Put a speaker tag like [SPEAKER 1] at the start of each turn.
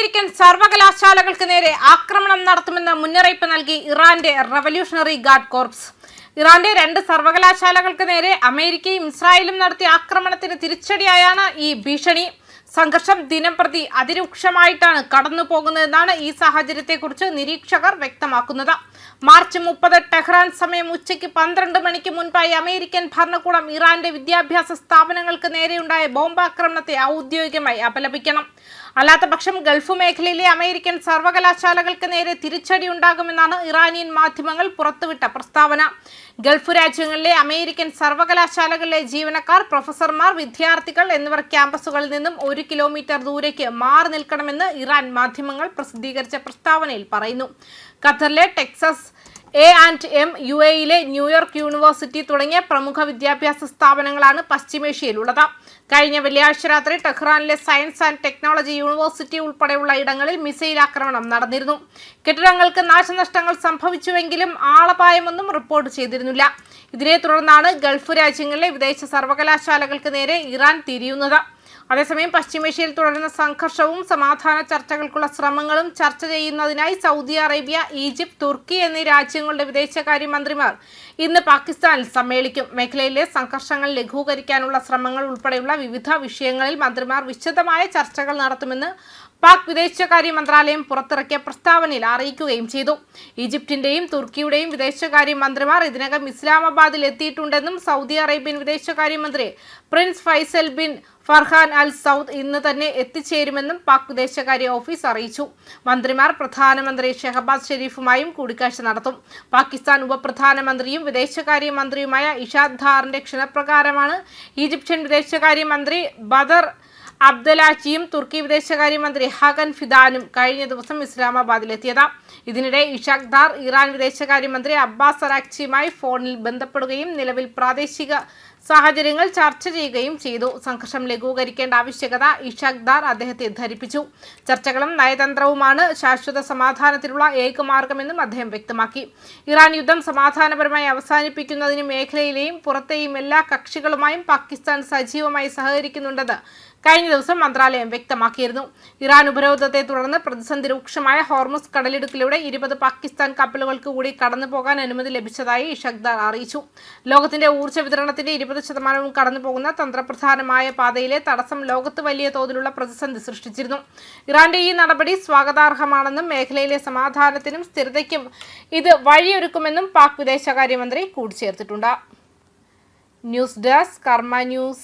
[SPEAKER 1] American സർവകലാശാലകൾക്ക് നേരെ ആക്രമണം നടത്തുമെന്ന് മുന്നറിയിപ്പ് നൽകി ഇറാന്റെ റവല്യൂഷണറി ഗാർഡ് കോർപ്സ്. ഇറാന്റെ 2 സർവകലാശാലകൾക്ക് നേരെ അമേരിക്കയും ഇസ്രായേലും നടത്തിയ ആക്രമണത്തിന് തിരിച്ചടിയായാണ് ഈ ഭീഷണി. സംഘർഷം ദിനംപ്രതി അതിരൂക്ഷമായിട്ടാണ് കടന്നു പോകുന്നതെന്നാണ് ഈ സാഹചര്യത്തെക്കുറിച്ച് നിരീക്ഷകർ വ്യക്തമാക്കുന്നത്. മാർച്ച് 30 ടെഹ്റാൻ സമയം ഉച്ചയ്ക്ക് 12 മണിക്ക് മുൻപായി അമേരിക്കൻ ഭരണകൂടം ഇറാന്റെ വിദ്യാഭ്യാസ സ്ഥാപനങ്ങൾക്ക് നേരെയുണ്ടായ ബോംബാക്രമണത്തെ ഔദ്യോഗികമായി അപലപിക്കണം. അല്ലാത്തപക്ഷം ഗൾഫ് മേഖലയിലെ അമേരിക്കൻ സർവകലാശാലകൾക്ക് നേരെ തിരിച്ചടി ഉണ്ടാകുമെന്നാണ് ഇറാനിയൻ മാധ്യമങ്ങൾ പുറത്തുവിട്ട പ്രസ്താവന. ഗൾഫ് രാജ്യങ്ങളിലെ അമേരിക്കൻ സർവകലാശാലകളിലെ ജീവനക്കാർ, പ്രൊഫസർമാർ, വിദ്യാർത്ഥികൾ എന്നിവർ ക്യാമ്പസുകളിൽ നിന്നും 1 കിലോമീറ്റർ ദൂരേക്ക് മാറി നിൽക്കണമെന്ന് ഇറാൻ മാധ്യമങ്ങൾ പ്രസിദ്ധീകരിച്ച പ്രസ്താവനയിൽ പറയുന്നു. ഖത്തറിലെ ടെക്സസ് A&M, UAEയിലെ ന്യൂയോർക്ക് യൂണിവേഴ്സിറ്റി തുടങ്ങിയ പ്രമുഖ വിദ്യാഭ്യാസ സ്ഥാപനങ്ങളാണ് പശ്ചിമേഷ്യയിലുള്ളത്. കഴിഞ്ഞ വെള്ളിയാഴ്ച രാത്രി ടെഹ്റാനിലെ സയൻസ് ആൻഡ് ടെക്നോളജി യൂണിവേഴ്സിറ്റി ഉൾപ്പെടെയുള്ള ഇടങ്ങളിൽ മിസൈൽ ആക്രമണം നടന്നിരുന്നു. കെട്ടിടങ്ങൾക്ക് നാശനഷ്ടങ്ങൾ സംഭവിച്ചുവെങ്കിലും ആളപായമൊന്നും റിപ്പോർട്ട് ചെയ്തിരുന്നില്ല. ഇതിനെ തുടർന്നാണ് ഗൾഫ് രാജ്യങ്ങളിലെ വിദേശ സർവകലാശാലകൾക്ക് നേരെ ഇറാൻ തിരിയുന്നത്. അതേസമയം പശ്ചിമേഷ്യയിൽ തുടരുന്ന സംഘർഷവും സമാധാന ചർച്ചകൾക്കുള്ള ശ്രമങ്ങളും ചർച്ച ചെയ്യുന്നതിനായി സൗദി അറേബ്യ, ഈജിപ്ത്, തുർക്കി എന്നീ രാജ്യങ്ങളുടെ വിദേശകാര്യമന്ത്രിമാർ ഇന്ന് പാകിസ്ഥാനിൽ സമ്മേളിക്കും. മേഖലയിലെ സംഘർഷങ്ങൾ ലഘൂകരിക്കാനുള്ള ശ്രമങ്ങൾ ഉൾപ്പെടെയുള്ള വിവിധ വിഷയങ്ങളിൽ മന്ത്രിമാർ വിശദമായ ചർച്ചകൾ നടത്തുമെന്ന് പാക് വിദേശകാര്യ മന്ത്രാലയം പുറത്തിറക്കിയ പ്രസ്താവനയിൽ അറിയിക്കുകയും ചെയ്തു. ഈജിപ്തിന്റെയും തുർക്കിയുടെയും വിദേശകാര്യ മന്ത്രിമാർ ഇതിനകം ഇസ്ലാമാബാദിൽ എത്തിയിട്ടുണ്ടെന്നും സൗദി അറേബ്യൻ വിദേശകാര്യമന്ത്രി Prince Faisal bin Farhan Al Saud ഇന്ന് തന്നെ എത്തിച്ചേരുമെന്നും പാക് വിദേശകാര്യ ഓഫീസ് അറിയിച്ചു. മന്ത്രിമാർ പ്രധാനമന്ത്രി ഷെഹബാസ് ഷെരീഫുമായും കൂടിക്കാഴ്ച നടത്തും. പാകിസ്ഥാൻ ഉപപ്രധാനമന്ത്രിയും വിദേശകാര്യ മന്ത്രിയുമായ ഇഷാദ് ധാറിന്റെ ക്ഷണപ്രകാരമാണ് ഈജിപ്ഷ്യൻ വിദേശകാര്യമന്ത്രി ബദർ അബ്ദലാച്ചിയും തുർക്കി വിദേശകാര്യമന്ത്രി ഹാകൻ ഫിദാനും കഴിഞ്ഞ ദിവസം ഇസ്ലാമാബാദിലെത്തിയത്. ഇതിനിടെ ഇഷാഖ് ദാർ ഇറാൻ വിദേശകാര്യമന്ത്രി അബ്ബാസ് അറാക്ചിയുമായി ഫോണിൽ ബന്ധപ്പെടുകയും നിലവിൽ പ്രാദേശിക സാഹചര്യങ്ങൾ ചർച്ച ചെയ്യുകയും ചെയ്തു. സംഘർഷം ലഘൂകരിക്കേണ്ട ആവശ്യകത ഇഷാഖ് ദാർ അദ്ദേഹത്തെ ധരിപ്പിച്ചു. ചർച്ചകളും നയതന്ത്രവുമാണ് ശാശ്വത സമാധാനത്തിനുള്ള ഏക മാർഗമെന്നും അദ്ദേഹം വ്യക്തമാക്കി. ഇറാൻ യുദ്ധം സമാധാനപരമായി അവസാനിപ്പിക്കുന്നതിന് മേഖലയിലെയും പുറത്തെയും എല്ലാ കക്ഷികളുമായും പാകിസ്ഥാൻ സജീവമായി സഹകരിക്കുന്നുണ്ടെന്ന് കഴിഞ്ഞ ദിവസം മന്ത്രാലയം വ്യക്തമാക്കിയിരുന്നു. ഇറാൻ ഉപരോധത്തെ തുടർന്ന് പ്രതിസന്ധി രൂക്ഷമായ ഹോർമുസ് കടലിടുക്കിലൂടെ 20 പാകിസ്ഥാൻ കപ്പലുകൾക്ക് കൂടി കടന്നുപോകാൻ അനുമതി ലഭിച്ചതായി ഇഷാഖ് ദാർ അറിയിച്ചു. ലോകത്തിന്റെ ഊർജ്ജ വിതരണത്തിന്റെ 20% കടന്നുപോകുന്ന തന്ത്രപ്രധാനമായ പാതയിലെ തടസ്സം ലോകത്ത് വലിയ തോതിലുള്ള പ്രതിസന്ധി സൃഷ്ടിച്ചിരുന്നു. ഇറാന്റെ ഈ നടപടി സ്വാഗതാർഹമാണെന്നും മേഖലയിലെ സമാധാനത്തിനും സ്ഥിരതയ്ക്കും ഇത് വഴിയൊരുക്കുമെന്നും പാക് വിദേശകാര്യമന്ത്രി കൂട്ടിച്ചേർത്തിട്ടുണ്ട്. ന്യൂസ് ഡെസ്ക് കർമ്മ ന്യൂസ്.